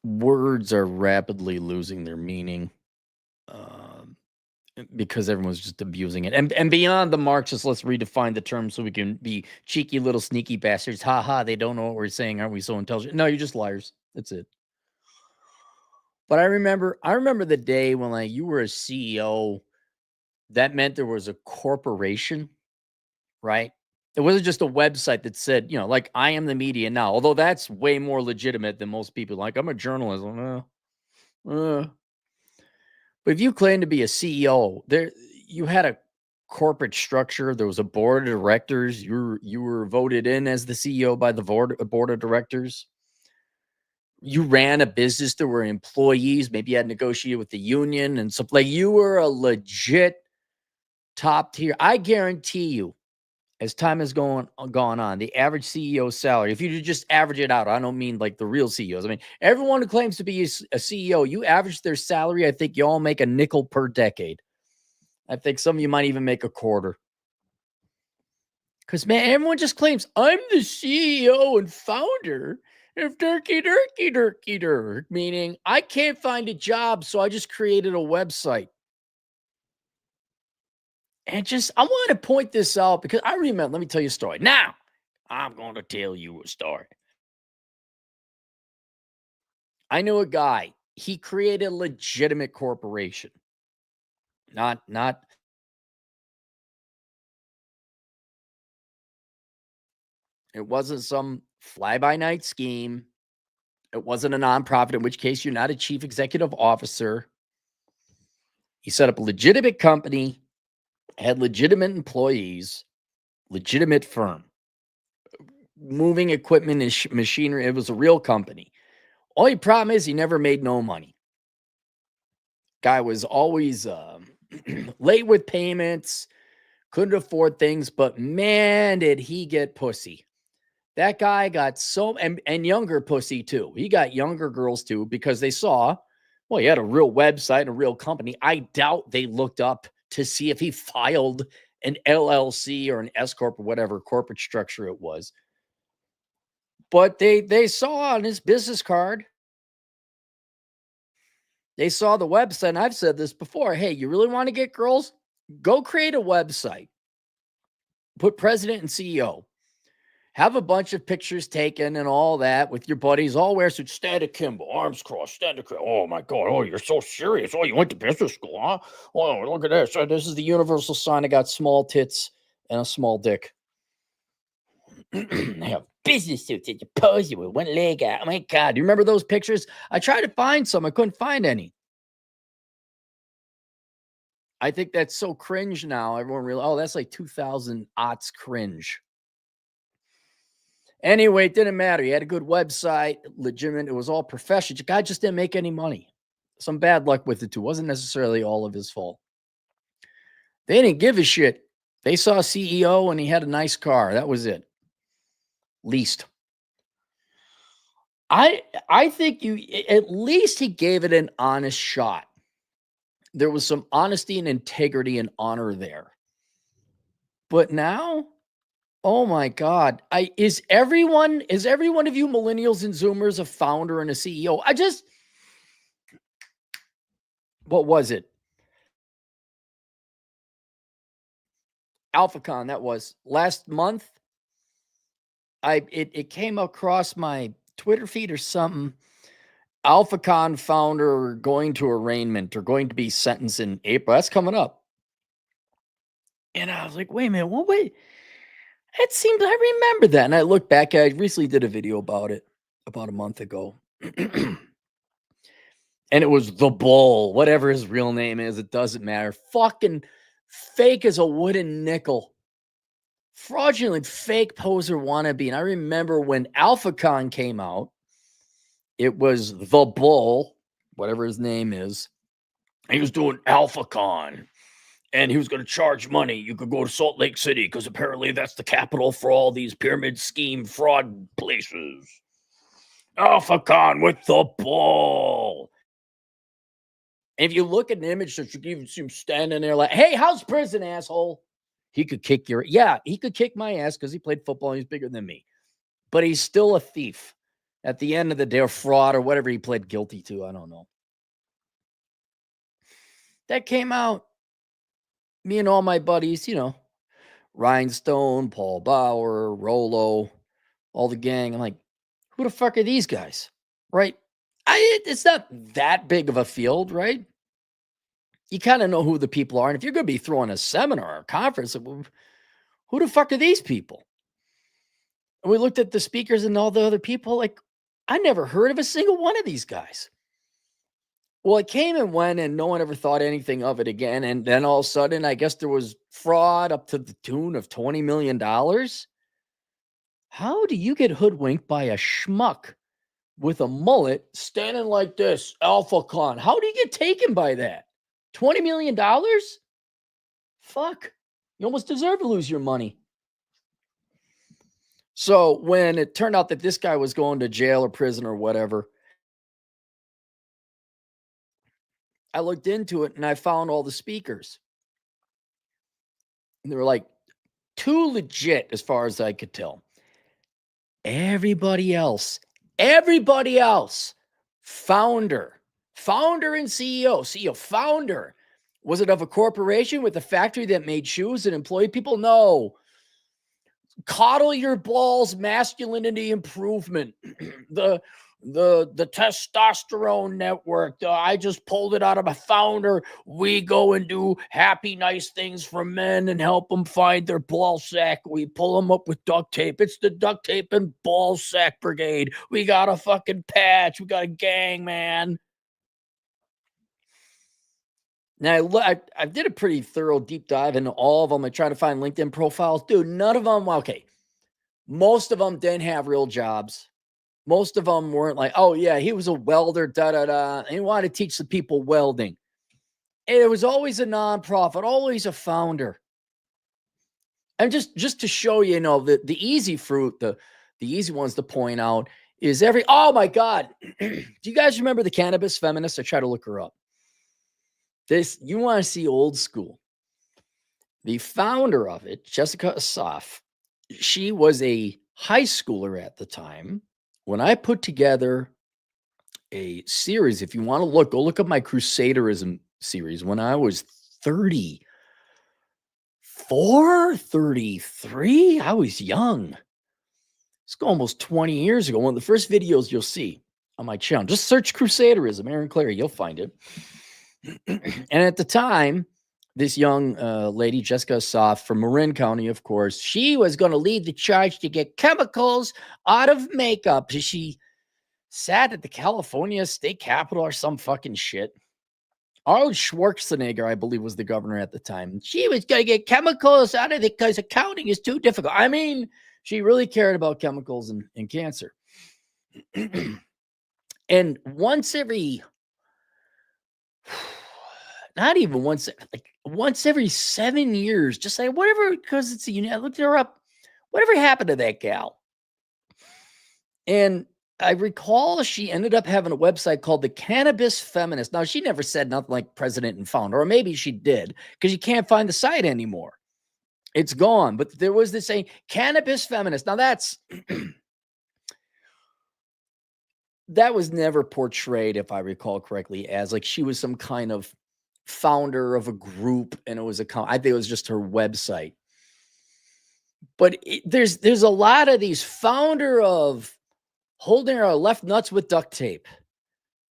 Words are rapidly losing their meaning, um, because everyone's just abusing it. And beyond the Marxists, let's redefine the term so we can be cheeky little sneaky bastards. Ha ha! They don't know what we're saying. Aren't we so intelligent? No, you're just liars. That's it. But I remember the day when like you were a CEO. That meant there was a corporation, right? It wasn't just a website that said, like I am the media now. Although that's way more legitimate than most people. Like I'm a journalist. Uh, But if you claim to be a CEO, you had a corporate structure. There was a board of directors. You were voted in as the CEO by the board of directors. You ran a business. There were employees. Maybe you had negotiated with the union and stuff. Like you were a legit top tier. I guarantee you, as time has gone on, the average CEO salary, if you just average it out, I don't mean like the real CEOs. I mean, everyone who claims to be a CEO, you average their salary, I think you all make a nickel per decade. I think some of you might even make a quarter. Because, man, everyone just claims, I'm the CEO and founder of Durky Durky Durky Durk, meaning I can't find a job, so I just created a website. And I want to point this out because I remember, let me tell you a story. Now, I'm going to tell you a story. I knew a guy. He created a legitimate corporation. Not it wasn't some fly-by-night scheme. It wasn't a nonprofit, in which case you're not a chief executive officer. He set up a legitimate company, had legitimate employees, legitimate firm, moving equipment and machinery. It was a real company. Only problem is he never made no money. Guy was always late with payments, couldn't afford things, but man, did he get pussy. That guy got and younger pussy too. He got younger girls too because they saw, well, he had a real website and a real company. I doubt they looked up to see if he filed an LLC or an S corp or whatever corporate structure it was. But they saw on his business card, they saw the website. And I've said this before. Hey, you really want to get girls? Go create a website. Put president and CEO. Have a bunch of pictures taken and all that with your buddies. All wear suits. Stand akimbo, arms crossed, stand akimbo. Oh my God! Oh, you're so serious. Oh, you went to business school, huh? Oh, look at this. This is the universal sign. I got small tits and a small dick. They have business suits that you pose with one leg out. Oh my God! Do you remember those pictures? I tried to find some. I couldn't find any. I think that's so cringe now. Everyone realizes, oh, that's like 2000 aughts cringe. Anyway, it didn't matter. He had a good website, legitimate. It was all professional. The guy just didn't make any money. Some bad luck with it too. Wasn't necessarily all of his fault. They didn't give a shit. They saw a CEO and he had a nice car. That was it. Least. I think at least he gave it an honest shot. There was some honesty and integrity and honor there. But now, oh my God. Is every one of you millennials and zoomers a founder and a CEO? What was it? AlphaCon, that was last month. It came across my Twitter feed or something. AlphaCon founder going to arraignment or going to be sentenced in April. That's coming up. And I was like, wait a minute, wait. It seems I remember that. And I looked back, I recently did a video about it about a month ago. And it was the Bull, whatever his real name is, it doesn't matter. Fucking fake as a wooden nickel. Fraudulent fake poser wannabe. And I remember when AlphaCon came out, it was the Bull, whatever his name is. He was doing AlphaCon and he was going to charge money. You could go to Salt Lake City because apparently that's the capital for all these pyramid scheme fraud places. AlphaCon with the Bull. And if you look at an image that you can even see him standing there like, hey, how's prison, asshole? He could kick he could kick my ass because he played football and he's bigger than me. But he's still a thief at the end of the day, or fraud or whatever he pled guilty to. I don't know. That came out. Me and all my buddies, Rhinestone, Paul Bauer, Rolo, all the gang. I'm like, who the fuck are these guys? Right? It's not that big of a field, right? You kind of know who the people are. And if you're going to be throwing a seminar or a conference, who the fuck are these people? And we looked at the speakers and all the other people, like, I never heard of a single one of these guys. Well, it came and went, and no one ever thought anything of it again. And then all of a sudden, I guess there was fraud up to the tune of $20 million. How do you get hoodwinked by a schmuck with a mullet standing like this, AlphaCon? How do you get taken by that? $20 million? Fuck. You almost deserve to lose your money. So when it turned out that this guy was going to jail or prison or whatever, I looked into it and I found all the speakers. And they were like too legit as far as I could tell. Everybody else, founder and CEO, founder. Was it of a corporation with a factory that made shoes and employed people? No. Coddle your balls, masculinity improvement. the testosterone network. I just pulled it out of a founder. We go and do happy, nice things for men and help them find their ball sack. We pull them up with duct tape. It's the duct tape and ball sack brigade. We got a fucking patch. We got a gang, man. Now, I did a pretty thorough deep dive into all of them. I tried to find LinkedIn profiles. Dude, none of them, okay. Most of them didn't have real jobs. Most of them weren't like, oh, yeah, he was a welder, and he wanted to teach the people welding. And it was always a nonprofit, always a founder. And just to show you, the easy fruit, the easy ones to point out is oh, my God. Do you guys remember the cannabis feminist? I try to look her up. You want to see old school. The founder of it, Jessica Asaf, she was a high schooler at the time. When I put together a series, if you want to go look up my Crusaderism series. When I was 34, 33, I was young. It's almost 20 years ago. One of the first videos you'll see on my channel. Just search Crusaderism, Aaron Clary, you'll find it. And at the time, this young lady, Jessica Asaf from Marin County, of course, she was going to lead the charge to get chemicals out of makeup. She sat at the California state capitol or some fucking shit. Arnold Schwarzenegger, I believe, was the governor at the time. She was going to get chemicals out of it because accounting is too difficult. I mean, she really cared about chemicals and cancer. And once every... not even once, like once every 7 years, just say whatever, because it's I looked her up. Whatever happened to that gal? And I recall she ended up having a website called the Cannabis Feminist. Now, she never said nothing like president and founder, or maybe she did, because you can't find the site anymore. It's gone. But there was this saying, Cannabis Feminist. Now, that was never portrayed, if I recall correctly, as like she was some kind of founder of a group, and I think it was just her website. But there's a lot of these founder of holding our left nuts with duct tape,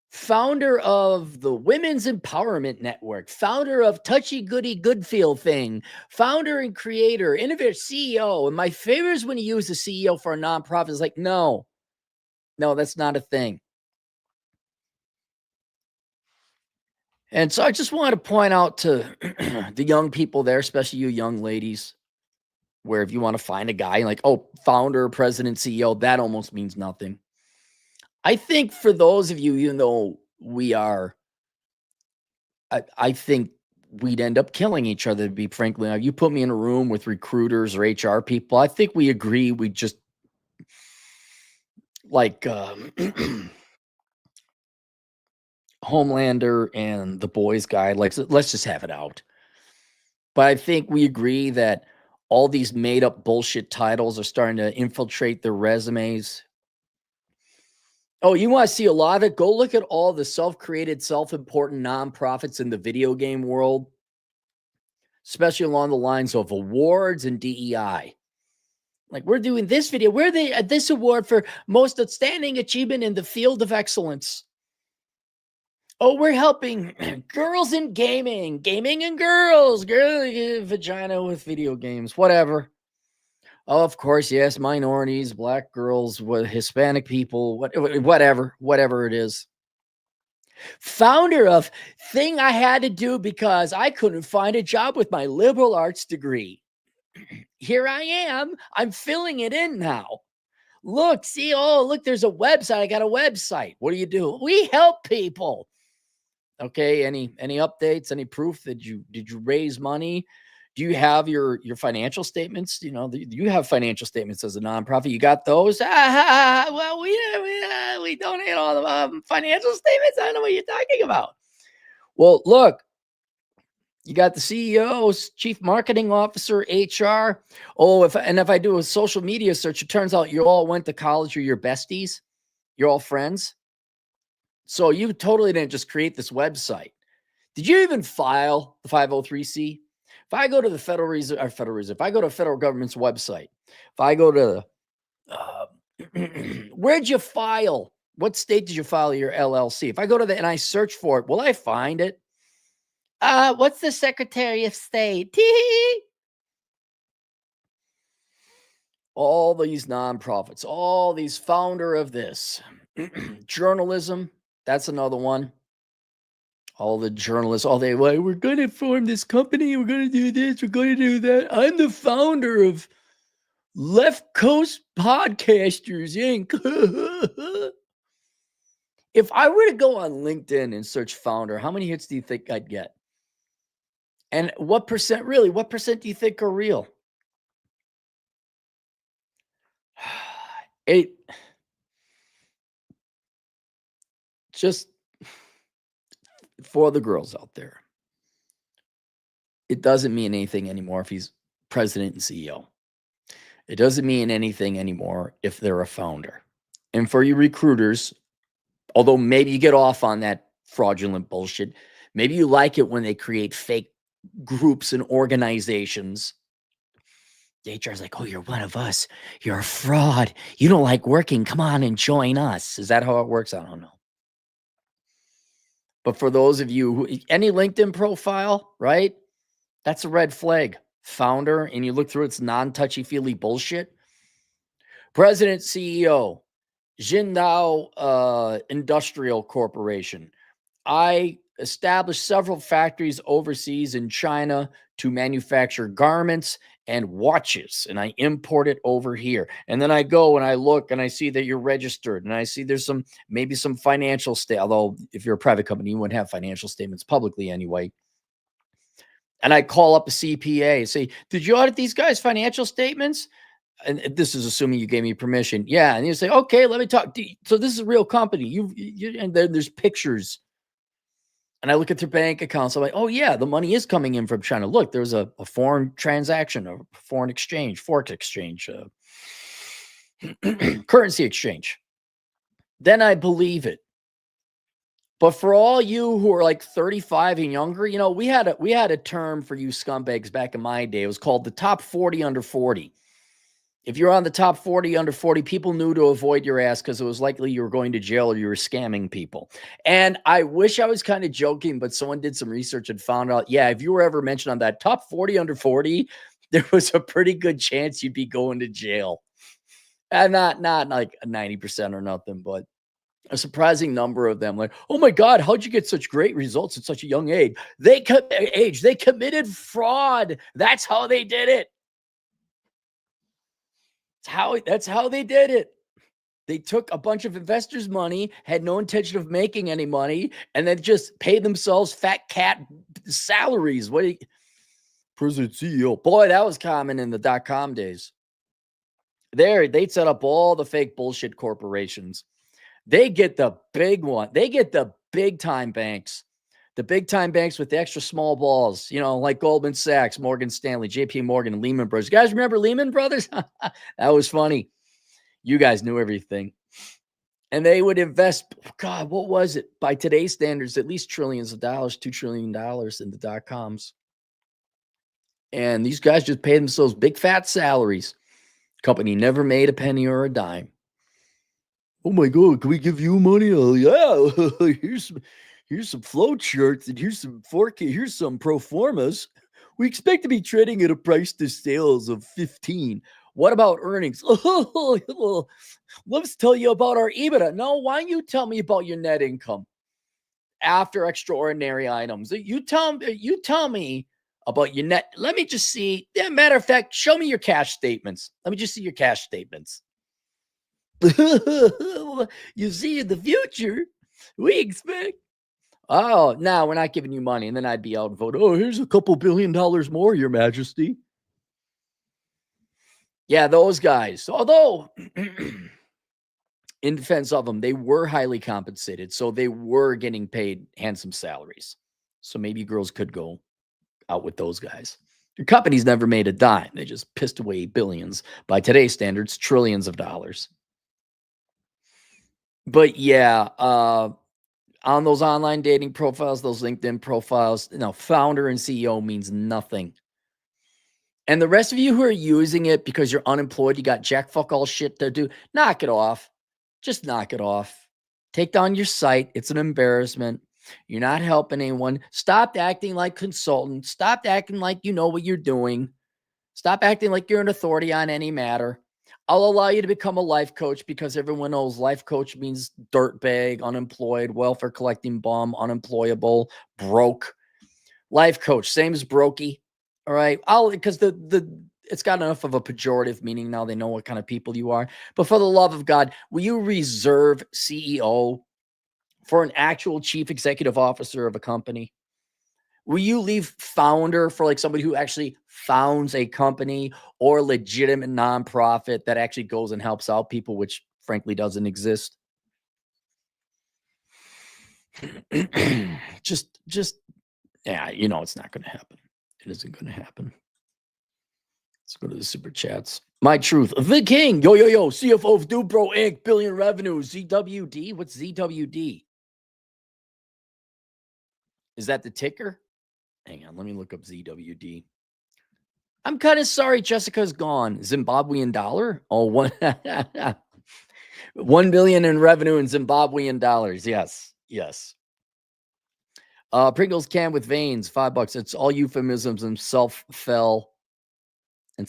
founder of the Women's Empowerment Network, founder of Touchy Goody Good Feel thing, founder and creator, innovator, CEO. And my favorite is when you use the CEO for a nonprofit. It's like, no, that's not a thing. And so I just wanted to point out to the young people there, especially you young ladies, where if you want to find a guy like, oh, founder, president, CEO, that almost means nothing. I think for those of you, even though we are, I think we'd end up killing each other, to be frankly. You put me in a room with recruiters or HR people, I think we agree we just like Homelander and the boys guy, like let's just have it out. But I think we agree that all these made up bullshit titles are starting to infiltrate their resumes. Oh, you want to see a lot of it? Go look at all the self-created, self-important nonprofits in the video game world, especially along the lines of awards and DEI. Like, we're doing this video. We're this award for most outstanding achievement in the field of excellence. Oh, we're helping girls in gaming and girls, vagina with video games, whatever. Oh, of course, yes, minorities, black girls, Hispanic people, whatever it is. Founder of thing I had to do because I couldn't find a job with my liberal arts degree. Here I am. I'm filling it in now. Look, see, look, there's a website. I got a website. What do? We help people. Okay, any updates, any proof that did you raise money? Do you have your financial statements? You know, you have financial statements as a nonprofit. You got those? Well, we donate all the financial statements. I don't know what you're talking about. Well, look, you got the CEOs, chief marketing officer, HR. Oh, if I do a social media search, it turns out you all went to college, you're your besties, you're all friends. So you totally didn't just create this website. Did you even file the 503c? If I go to the Federal Reserve, if I go to federal government's website, if I go to, where'd you file? What state did you file your LLC? If I go to and I search for it, will I find it? What's the Secretary of State? All these nonprofits, all these founder of this. Journalism, that's another one. All the journalists, we're going to form this company. We're going to do this. We're going to do that. I'm the founder of Left Coast Podcasters Inc. If I were to go on LinkedIn and search founder, how many hits do you think I'd get? And what percent do you think are real? Just for the girls out there, it doesn't mean anything anymore if he's president and CEO. It doesn't mean anything anymore if they're a founder. And for you recruiters, although maybe you get off on that fraudulent bullshit, maybe you like it when they create fake groups and organizations. The HR is like, oh, you're one of us. You're a fraud. You don't like working. Come on and join us. Is that how it works? I don't know. But for those of you who, any LinkedIn profile, right? That's a red flag. Founder, and you look through it's non-touchy-feely bullshit. President, CEO, Jindal Industrial Corporation. I established several factories overseas in China to manufacture garments and watches, and I import it over here. And then I go and I look and I see that you're registered, and I see there's maybe some financial although if you're a private company, you wouldn't have financial statements publicly anyway. And I call up a CPA and say, did you audit these guys' financial statements? And this is assuming you gave me permission. Yeah. And you say, okay, let me talk. So this is a real company. And then there's pictures. And I look at their bank accounts. I'm like, oh, yeah, the money is coming in from China. Look, there's a foreign transaction, a foreign exchange, forex exchange, currency exchange. Then I believe it. But for all you who are like 35 and younger, you know, we had a term for you scumbags back in my day. It was called the top 40 under 40. If you're on the top 40 under 40, people knew to avoid your ass because it was likely you were going to jail or you were scamming people. And I wish I was kind of joking, but someone did some research and found out, yeah, if you were ever mentioned on that top 40 under 40, there was a pretty good chance you'd be going to jail. And not like 90% or nothing, but A surprising number of them, like, oh my God, how'd you get such great results at such a young age? They committed fraud. That's how they did it. That's how they did it. They took a bunch of investors' money, had no intention of making any money, and then just paid themselves fat cat salaries. President CEO? Boy, that was common in the .com days. They'd set up all the fake bullshit corporations. They get the big one. They get the big time banks. The big time banks with the extra small balls, like Goldman Sachs, Morgan Stanley, JP Morgan, and Lehman Brothers. You guys remember Lehman Brothers? That was funny. You guys knew everything. And they would invest, God, what was it? By today's standards, at least trillions of dollars, $2 trillion in the .coms. And these guys just paid themselves big fat salaries. Company never made a penny or a dime. Oh my God, can we give you money? Oh yeah, here's some flow charts and here's some forecast, here's some pro formas. We expect to be trading at a price to sales of 15. What about earnings? Oh, let's tell you about our EBITDA. No, why don't you tell me about your net income after extraordinary items? You tell me about your net. Let me just see. Matter of fact, show me your cash statements. Let me just see your cash statements. You see, in the future, we expect. Oh, no, we're not giving you money. And then I'd be out and vote. Oh, here's a couple $1 billion more, Your Majesty. Yeah, those guys. Although, in defense of them, they were highly compensated. So they were getting paid handsome salaries. So maybe girls could go out with those guys. Your company's never made a dime. They just pissed away billions. By today's standards, trillions of dollars. But yeah, on those online dating profiles, those LinkedIn profiles, founder and CEO means nothing. And the rest of you who are using it because you're unemployed, you got jack fuck all shit to do, knock it off. Just knock it off. Take down your site. It's an embarrassment. You're not helping anyone. Stop acting like consultants. Stop acting like you know what you're doing. Stop acting like you're an authority on any matter. I'll allow you to become a life coach because everyone knows life coach means dirtbag, unemployed, welfare collecting bum, unemployable, broke. Life coach, same as brokey. All right. Because it's got enough of a pejorative meaning now. They know what kind of people you are. But for the love of God, will you reserve CEO for an actual chief executive officer of a company? Will you leave founder for like somebody who actually founds a company or a legitimate nonprofit that actually goes and helps out people, which frankly doesn't exist? Yeah, it's not going to happen. It isn't going to happen. Let's go to the super chats. My truth, the king. Yo, CFO of Dubro Inc. Billion revenue. ZWD. What's ZWD? Is that the ticker? Hang on, let me look up ZWD. I'm kind of sorry Jessica's gone. Zimbabwean dollar? Oh, 1 billion in revenue in Zimbabwean dollars. Yes. Pringles can with veins, $5. It's all euphemisms and self-fell a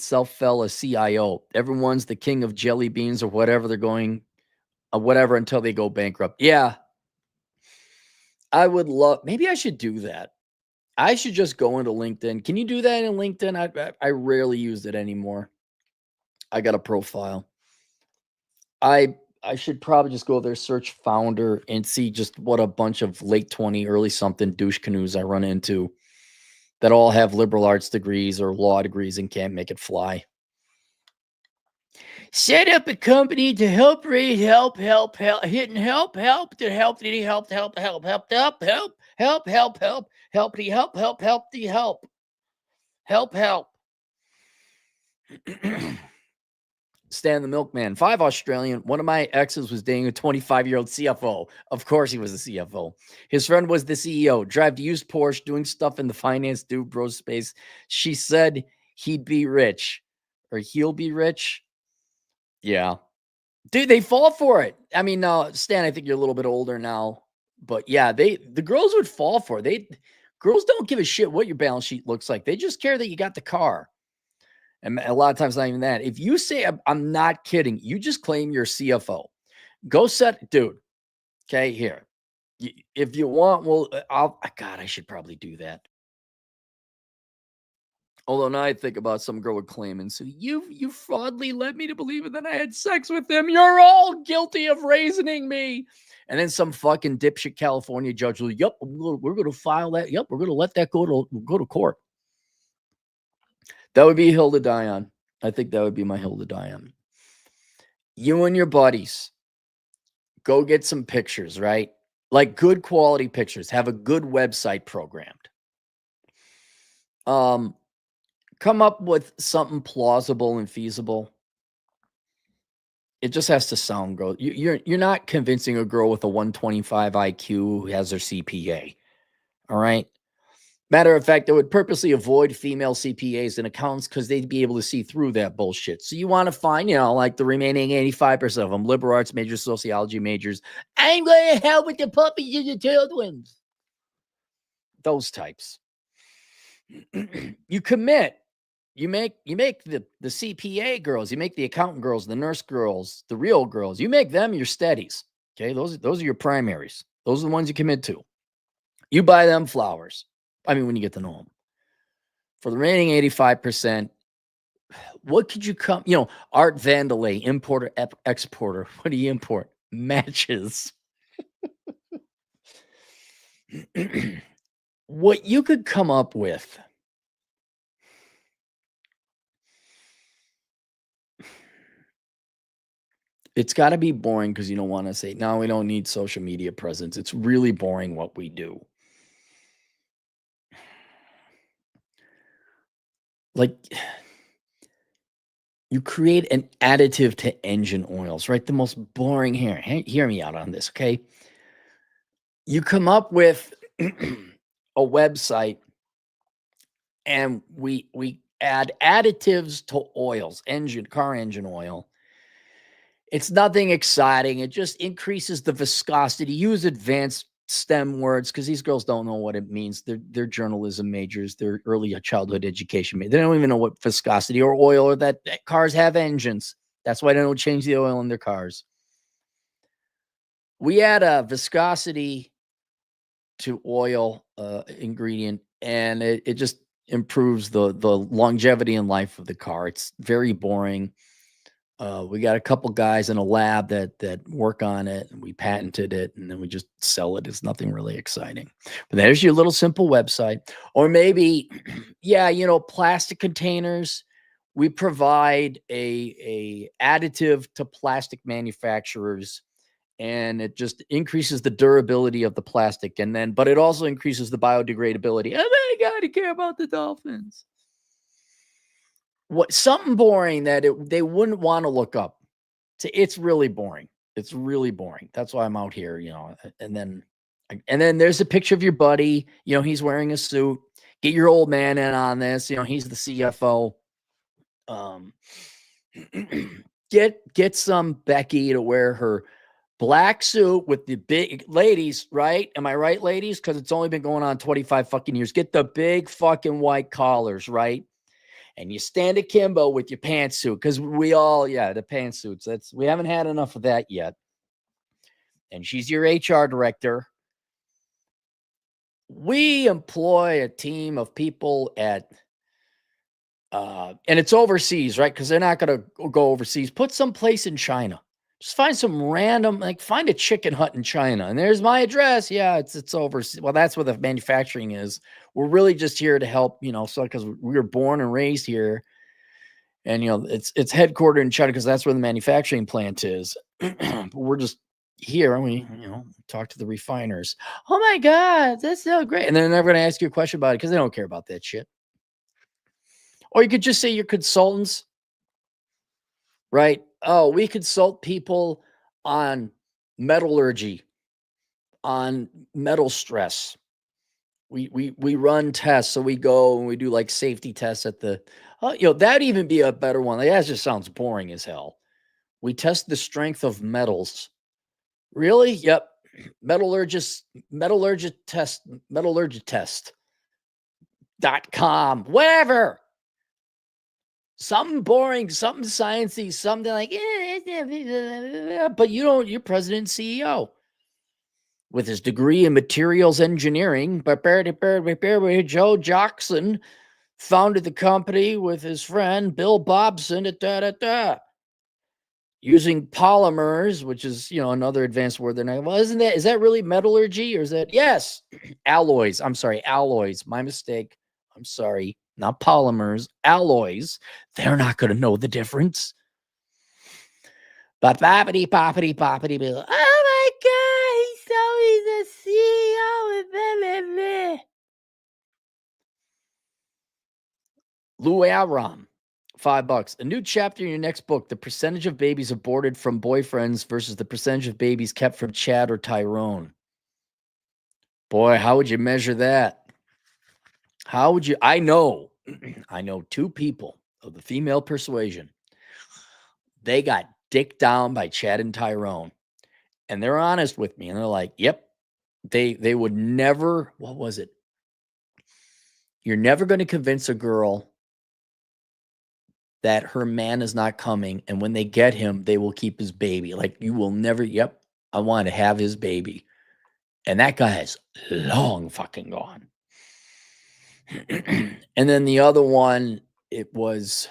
CIO. Everyone's the king of jelly beans or whatever they're going, whatever until they go bankrupt. Yeah. I would love, maybe I should do that. I should just go into LinkedIn. Can you do that in LinkedIn? I rarely use it anymore. I got a profile. I should probably just go there, search founder, and see just what a bunch of late 20, early something douche canoes I run into that all have liberal arts degrees or law degrees and can't make it fly. Set up a company to help raise help the help Stan the Milkman, 5 Australian. One of my exes was dating a 25-year-old CFO. Of course he was a CFO. His friend was the CEO. Drive to used Porsche, doing stuff in the finance dude bro space. She said he'd be rich or he'll be rich. Yeah. Dude, they fall for it. I mean, now, Stan, I think you're a little bit older now. But yeah, the girls would fall for it. Girls don't give a shit what your balance sheet looks like. They just care that you got the car. And a lot of times, not even that. If you say, I'm not kidding, you just claim you're CFO. Go set, dude. Okay, here. If you want, well, God, I should probably do that. Although now I think about some girl would claim, and so you fraudly led me to believe it that I had sex with him. You're all guilty of raisoning me. And then some fucking dipshit California judge will, yep, we're gonna file that. Yep, we're gonna let that go to court. That would be a hill to die on. I think that would be my hill to die on. You and your buddies go get some pictures, right? Like good quality pictures. Have a good website programmed. Come up with something plausible and feasible. It just has to sound good. You're not convincing a girl with a 125 IQ who has her CPA. All right. Matter of fact, I would purposely avoid female CPAs and accountants because they'd be able to see through that bullshit. So you want to find, like the remaining 85% of them, liberal arts majors, sociology majors. I'm going to hell with the puppies and the children. Those types. You commit. You make the CPA girls, you make the accountant girls, the nurse girls, the real girls, you make them your steadies. Okay. Those are your primaries. Those are the ones you commit to. You buy them flowers. I mean, when you get to know them. For the remaining 85%, what could you come, Art Vandelay, importer, exporter. What do you import? Matches. What you could come up with. It's got to be boring because you don't want to say, no, we don't need social media presence. It's really boring what we do. Like, you create an additive to engine oils, right? The most boring here. Hear me out on this, okay? You come up with a website and we add additives to oils, car engine oil. It's nothing exciting. It just increases the viscosity. Use advanced STEM words because these girls don't know what it means. They're journalism majors. They're early childhood education majors. They don't even know what viscosity or oil or that cars have engines. That's why they don't change the oil in their cars. We add a viscosity to oil ingredient, and it just improves the longevity and life of the car. It's very boring. We got a couple guys in a lab that work on it, and we patented it, and then we just sell it. It's nothing really exciting. But there's your little simple website. Or maybe, plastic containers. We provide a additive to plastic manufacturers, and it just increases the durability of the plastic, but it also increases the biodegradability. Oh my God, I care about the dolphins. Something boring that they wouldn't want to look up. It's really boring. It's really boring. That's why I'm out here, and then there's a picture of your buddy, he's wearing a suit. Get your old man in on this, he's the CFO. Get some Becky to wear her black suit with the big ladies, right? Am I right, ladies? Because it's only been going on 25 fucking years. Get the big fucking white collars, right? And you stand akimbo with your pantsuit because the pantsuits. We haven't had enough of that yet. And she's your HR director. We employ a team of people and it's overseas, right? Because they're not going to go overseas. Put someplace in China. Just find some random, find a chicken hut in China. And there's my address. Yeah, it's overseas. Well, that's where the manufacturing is. We're really just here to help, so because we were born and raised here. And, it's headquartered in China because that's where the manufacturing plant is. But we're just here and we, talk to the refiners. Oh my God, that's so great. And they're never going to ask you a question about it because they don't care about that shit. Or you could just say you're consultants, right? Oh, we consult people on metallurgy, on metal stress. We run tests. So we go and we do safety tests at that'd even be a better one. That just sounds boring as hell. We test the strength of metals. Really? Yep. Metallurgist test.com, whatever. Something boring, something sciencey, something like, but you're president and CEO. With his degree in materials engineering, Joe Jackson founded the company with his friend Bill Bobson at using polymers, which is, another advanced word than well, is that really metallurgy or is that, yes, alloys. I'm sorry, alloys. My mistake. I'm sorry, not polymers, alloys. They're not going to know the difference. But boppity, poppity, poppity, Bill. Oh my God, he's a CEO. Lou Aram, $5. A new chapter in your next book: the percentage of babies aborted from boyfriends versus the percentage of babies kept from Chad or Tyrone. Boy, how would you measure that? How would you? I know two people of the female persuasion. They got dicked down by Chad and Tyrone, and they're honest with me, and they're like, "Yep." They would never. What was it? You're never going to convince a girl that her man is not coming, and when they get him, they will keep his baby. Like, you will never. Yep, I want to have his baby, and that guy is long fucking gone. And then the other one, it was,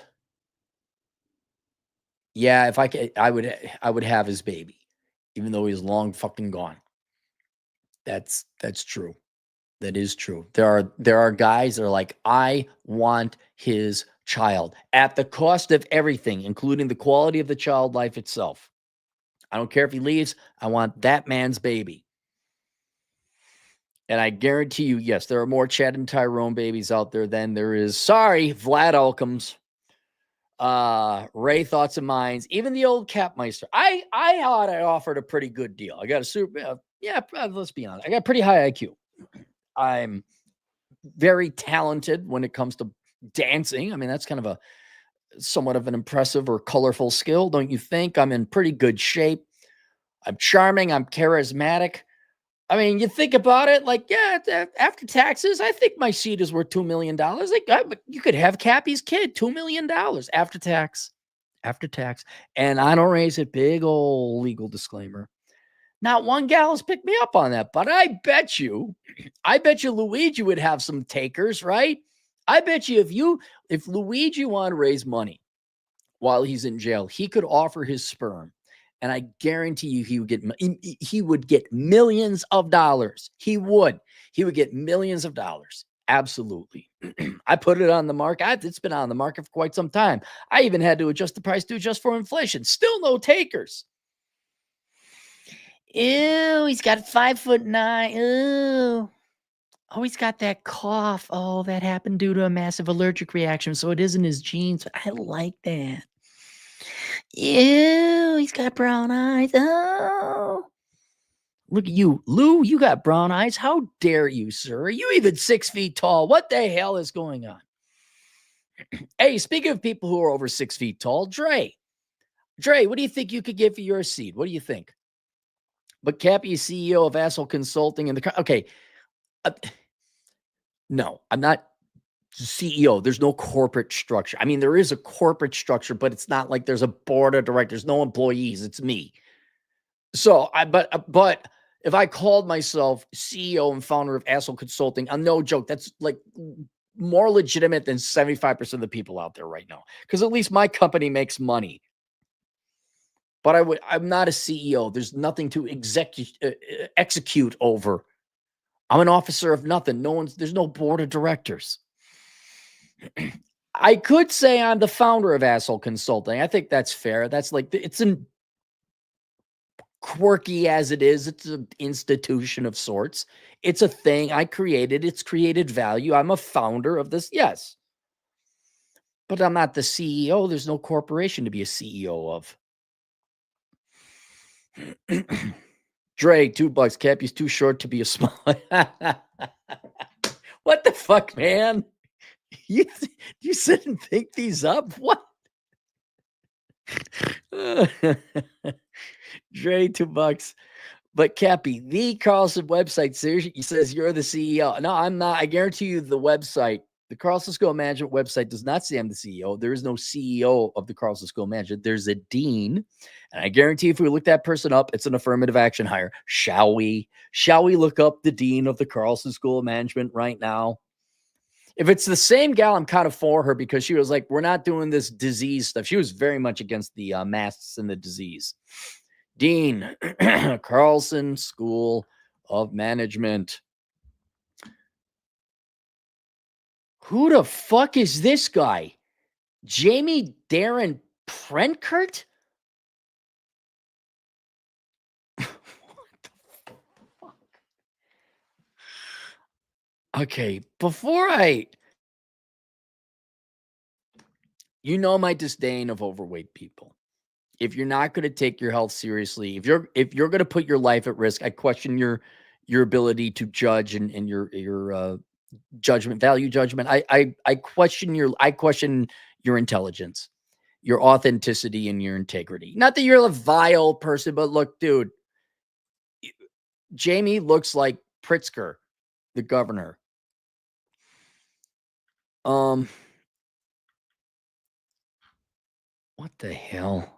yeah, if I could, I would have his baby, even though he's long fucking gone. That's true. That is true. There are guys that are like, I want his child at the cost of everything, including the quality of the child life itself. I don't care if he leaves. I want that man's baby. And I guarantee you, yes, there are more Chad and Tyrone babies out there than there is. Sorry, Vlad Elkins, Ray Thoughts and Minds, even the old Capmeister. I thought I offered a pretty good deal. I got a super, let's be honest. I got pretty high IQ. I'm very talented when it comes to dancing. I mean, that's kind of a somewhat of an impressive or colorful skill, don't you think? I'm in pretty good shape. I'm charming. I'm charismatic. I mean, you think about it, like, yeah, after taxes, I think my seat is worth $2 million. Like, you could have Cappy's kid, $2 million after tax. After tax. And I don't raise it. Big old legal disclaimer. Not one gal has picked me up on that, but I bet you Luigi would have some takers, right? I bet you if Luigi wanted to raise money while he's in jail, he could offer his sperm. And I guarantee you he would get millions of dollars. He would get millions of dollars. Absolutely. I put it on the market. It's been on the market for quite some time. I even had to adjust the price to adjust for inflation. Still no takers. Ew, he's got 5'9". Ew. Oh, he's got that cough. Oh, that happened due to a massive allergic reaction. So it isn't his genes. I like that. Ew, he's got brown eyes. Oh. Look at you. Lou, you got brown eyes. How dare you, sir? Are you even 6 feet tall? What the hell is going on? Hey, speaking of people who are over 6 feet tall, Dre, what do you think you could get for your seed? What do you think? But Cappy is CEO of Asshole Consulting and okay. No, I'm not CEO. There's no corporate structure. I mean, there is a corporate structure, but it's not like there's a board of directors, no employees. It's me. So but if I called myself CEO and founder of Asshole Consulting, I'm no joke. That's like more legitimate than 75% of the people out there right now. Because at least my company makes money. But I'm not a CEO. There's nothing to execute over. I'm an officer of nothing. There's no board of directors. I could say I'm the founder of Asshole Consulting. I think that's fair. That's like, it's an quirky as it is. It's an institution of sorts. It's a thing I created. It's created value. I'm a founder of this. Yes. But I'm not the CEO. There's no corporation to be a CEO of. Dre, $2. Cappy's too short to be a small. What the fuck, man? You sit and think these up? What? Dre, $2. But Cappy, the Carlson website says you're the CEO. No, I'm not. I guarantee you the website The Carlson School of Management website does not say I'm the CEO. There is no CEO of the Carlson School of Management. There's a dean. And I guarantee if we look that person up, it's an affirmative action hire. Shall we? Shall we look up the dean of the Carlson School of Management right now? If it's the same gal, I'm kind of for her because she was like, we're not doing this disease stuff. She was very much against the masks and the disease. Dean, Carlson School of Management. Who the fuck is this guy? Jamie Darren Prenkert? What the fuck? Okay, you know my disdain of overweight people. If you're not going to take your health seriously, if you're going to put your life at risk, I question your ability to judge and your judgment, value judgment. I question your intelligence, your authenticity, and your integrity. Not that you're a vile person, but look, dude, Jamie looks like Pritzker, the governor. What the hell?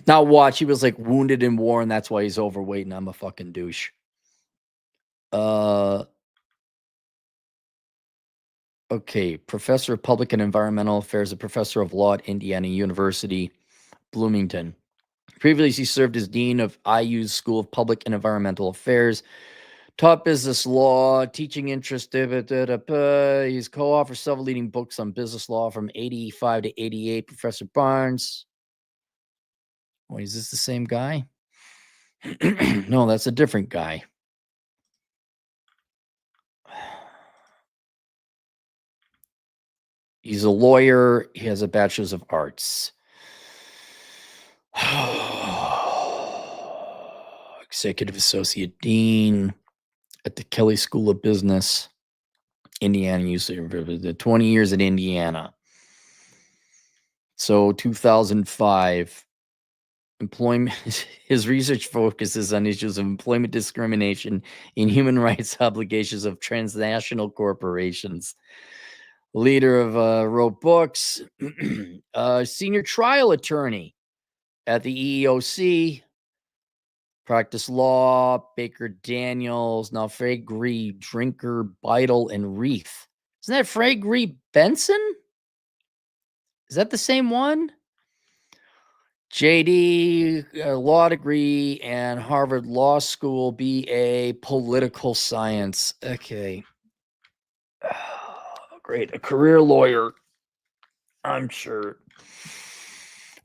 Now watch, he was like wounded in war, and that's why he's overweight, and I'm a fucking douche. Okay, professor of public and environmental affairs, a professor of law at Indiana University, Bloomington. Previously, he served as dean of IU's School of Public and Environmental Affairs. Taught business law, teaching interest. He's co-author several leading books on business law from 85 to 88. Professor Barnes. Wait, is this the same guy? No, that's a different guy. He's a lawyer. He has a bachelor's of arts. Executive Associate Dean at the Kelley School of Business, Indiana. You served 20 years at Indiana. So 2005. Employment. His research focuses on issues of employment discrimination and human rights obligations of transnational corporations. Leader of wrote books, senior trial attorney at the EEOC, practice law, Baker Daniels, now Fragree, Drinker, Beidel, and Reith. Isn't that Fragree Benson? Is that the same one? JD, law degree, and Harvard Law School, BA, political science. Okay. Great. A career lawyer, I'm sure.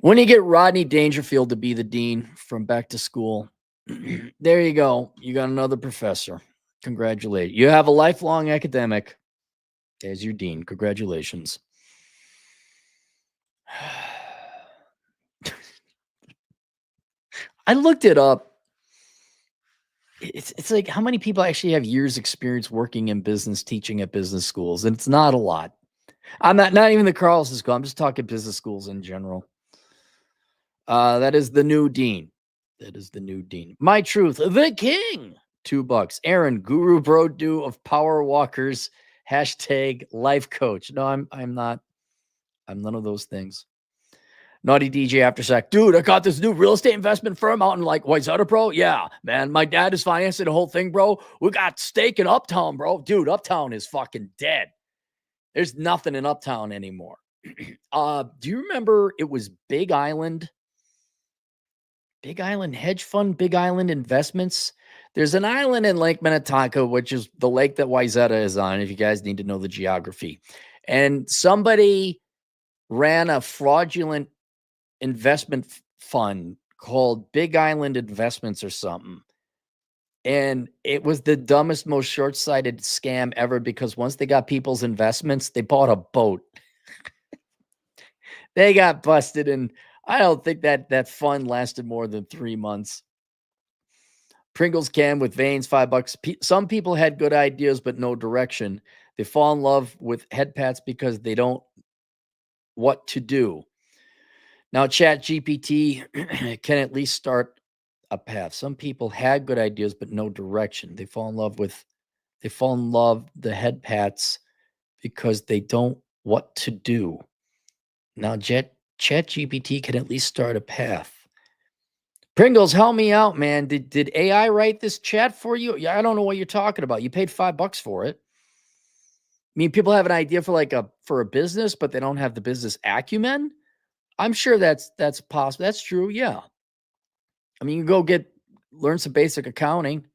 When do you get Rodney Dangerfield to be the dean from Back to School? There you go. You got another professor. Congratulations. You have a lifelong academic as your dean. Congratulations. I looked it up. It's like how many people actually have years experience working in business, teaching at business schools, and it's not a lot. I'm not even the Carlson School. I'm just talking business schools in general. That is the new dean. That is the new dean. My truth, the king. $2. Aaron, Guru Brodu of Power Walkers. Hashtag life coach. No, I'm not. I'm none of those things. Naughty DJ After Sack. Dude, I got this new real estate investment firm out in like Wayzata, bro. Yeah, man. My dad is financing the whole thing, bro. We got stake in Uptown, bro. Dude, Uptown is fucking dead. There's nothing in Uptown anymore. Do you remember it was Big Island? Big Island Hedge Fund, Big Island Investments. There's an island in Lake Minnetonka, which is the lake that Wayzata is on, if you guys need to know the geography. And somebody ran a fraudulent investment fund called Big Island Investments or something. And it was the dumbest, most short-sighted scam ever because once they got people's investments, they bought a boat. They got busted, and I don't think that fund lasted more than 3 months. Pringles can with veins, $5. Some people had good ideas, but no direction. They fall in love with head pats because they don't what to do. Now, Chat GPT can at least start a path. Some people had good ideas, but no direction. They fall in love with They fall in love, the head pats, because they don't what to do. Now, ChatGPT can at least start a path. Pringles, help me out, man. Did AI write this chat for you? Yeah, I don't know what you're talking about. You paid $5 for it. I mean, people have an idea for a business, but they don't have the business acumen. I'm sure that's possible. That's true. Yeah. I mean, you go learn some basic accounting,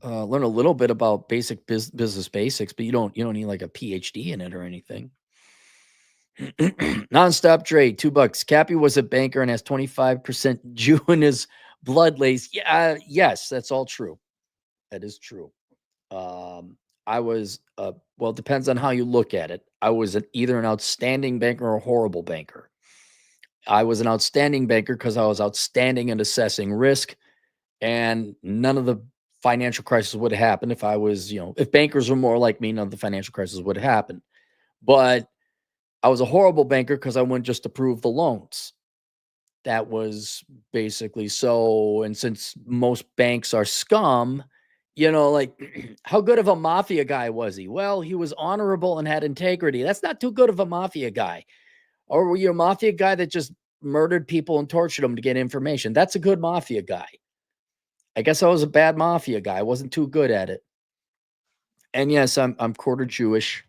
learn a little bit about basic business basics, but you don't need like a PhD in it or anything. Nonstop trade, $2. Cappy was a banker and has 25% Jew in his blood lace. Yeah, yes, that's all true. That is true. I was well, it depends on how you look at it. I was either an outstanding banker or a horrible banker. I was an outstanding banker because I was outstanding in assessing risk, and none of the financial crisis would have happened if I was, if bankers were more like me, none of the financial crisis would have happened. But I was a horrible banker because I wouldn't just approve the loans. That was basically so. And since most banks are scum, like how good of a mafia guy was he? Well, he was honorable and had integrity. That's not too good of a mafia guy. Or were you a mafia guy that just murdered people and tortured them to get information? That's a good mafia guy. I guess I was a bad mafia guy. I wasn't too good at it. And yes, I'm quarter Jewish.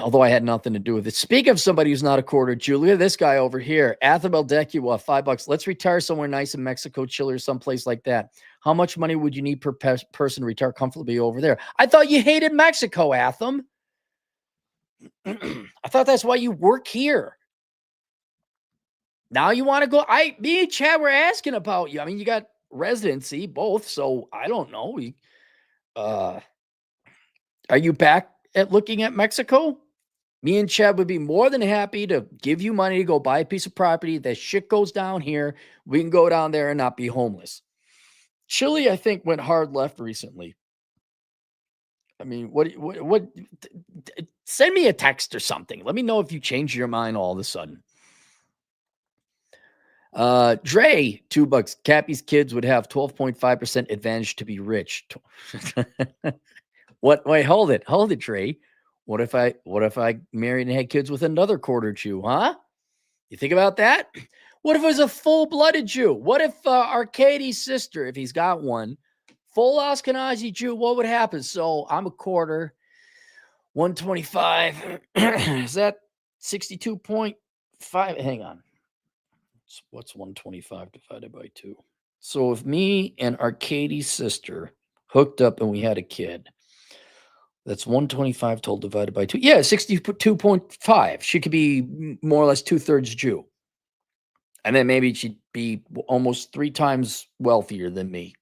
Although I had nothing to do with it. Speak of somebody who's not a quarter Jew, look at this guy over here. Athabel Decua, $5. Let's retire somewhere nice in Mexico, Chile, or someplace like that. How much money would you need per person to retire comfortably over there? I thought you hated Mexico, Atham. I thought that's why you work here. Now you want to go? Me and Chad were asking about you. I mean, you got residency, both. So I don't know. Are you back at looking at Mexico? Me and Chad would be more than happy to give you money to go buy a piece of property. That shit goes down here. We can go down there and not be homeless. Chile, I think, went hard left recently. I mean, what send me a text or something. Let me know if you change your mind all of a sudden. Dre, $2. Cappy's kids would have 12.5% advantage to be rich. What? Wait, hold it, Dre. What if I married and had kids with another quarter Jew, huh? You think about that? What if it was a full-blooded Jew? What if Arcadie's sister, if he's got one, full Ashkenazi Jew, what would happen? So I'm a quarter, 125. Is that 62.5? Hang on. What's 125 divided by 2? So if me and Arcadie's sister hooked up and we had a kid, that's 125 total divided by 2. Yeah, 62.5. She could be more or less 2/3 Jew. And then maybe she'd be almost 3 times wealthier than me.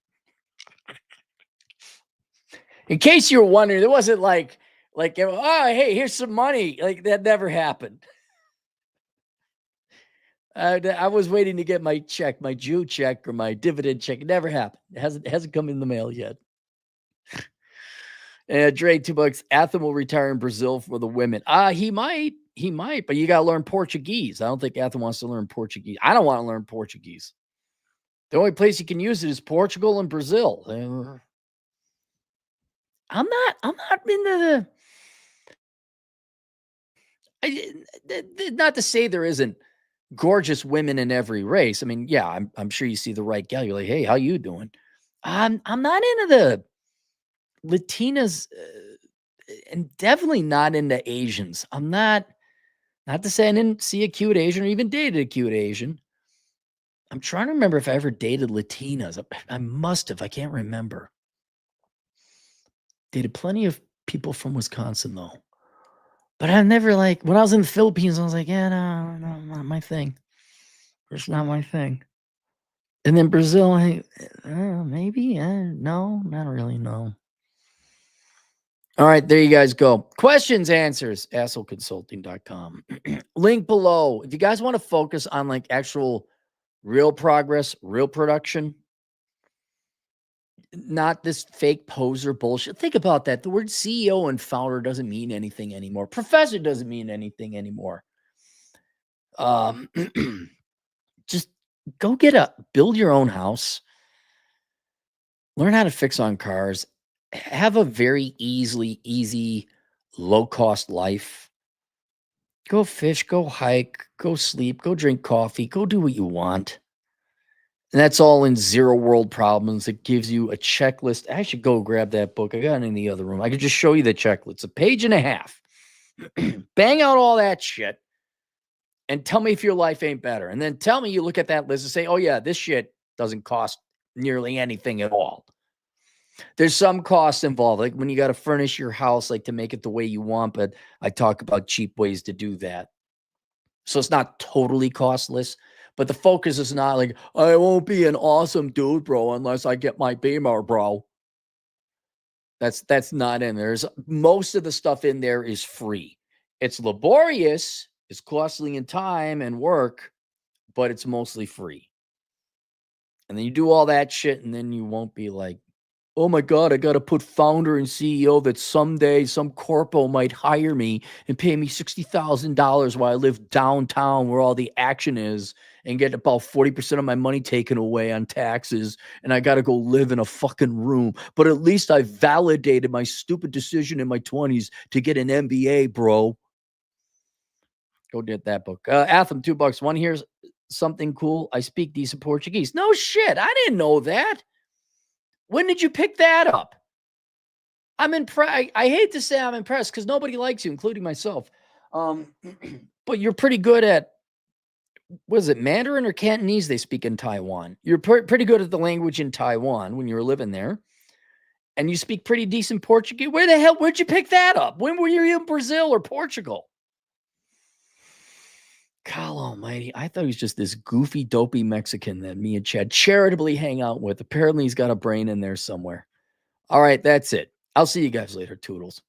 In case you were wondering, it wasn't like, oh, hey, here's some money. Like, that never happened. I was waiting to get my check, my Jew check or my dividend check. It never happened. It hasn't come in the mail yet. Dre, $2. Atham will retire in Brazil for the women. He might, but you got to learn Portuguese. I don't think Atham wants to learn Portuguese. I don't want to learn Portuguese. The only place you can use it is Portugal and Brazil. I'm not into not to say there isn't gorgeous women in every race. I mean, yeah, I'm sure you see the right gal. You're like, hey, how you doing? I'm not into the Latinas, and definitely not into Asians. I'm not to say I didn't see a cute Asian or even dated a cute Asian. I'm trying to remember if I ever dated Latinas. I must have. I can't remember. Dated plenty of people from Wisconsin though. But I never when I was in the Philippines, I was like, yeah, no, not my thing. It's not my thing. And then Brazil, maybe, no, not really, no. All right, there you guys go. Questions, answers, assholeconsulting.com. Link below. If you guys want to focus on actual real progress, real production, not this fake poser bullshit. Think about that. The word CEO and founder doesn't mean anything anymore. Professor doesn't mean anything anymore. Just go build your own house. Learn how to fix on cars have a very easy, low cost life. Go fish, go hike, go sleep, go drink coffee, go do what you want. And that's all in Zero World Problems. It gives you a checklist. I should go grab that book. I got it in the other room. I could just show you the checklist. It's a page and a half. Bang out all that shit and tell me if your life ain't better. And then tell me you look at that list and say, oh, yeah, this shit doesn't cost nearly anything at all. There's some costs involved, like when you got to furnish your house, like to make it the way you want. But I talk about cheap ways to do that. So it's not totally costless, but the focus is not like, I won't be an awesome dude, bro, unless I get my Beamer, bro. That's not in there. There's most of the stuff in there is free. It's laborious, it's costly in time and work, but it's mostly free. And then you do all that shit, and then you won't be like, oh my God, I got to put founder and CEO that someday some corpo might hire me and pay me $60,000 while I live downtown where all the action is and get about 40% of my money taken away on taxes. And I got to go live in a fucking room. But at least I validated my stupid decision in my 20s to get an MBA, bro. Go get that book. Atham, $2. One here's something cool. I speak decent Portuguese. No shit. I didn't know that. When did you pick that up? I'm impressed. I hate to say I'm impressed because nobody likes you, including myself. But you're pretty good at, was it Mandarin or Cantonese they speak in Taiwan? You're pretty good at the language in Taiwan when you were living there. And you speak pretty decent Portuguese. Where the hell, where'd you pick that up? When were you in Brazil or Portugal? God almighty. I thought he was just this goofy, dopey Mexican that me and Chad charitably hang out with. Apparently he's got a brain in there somewhere. All right, that's it. I'll see you guys later, Toodles.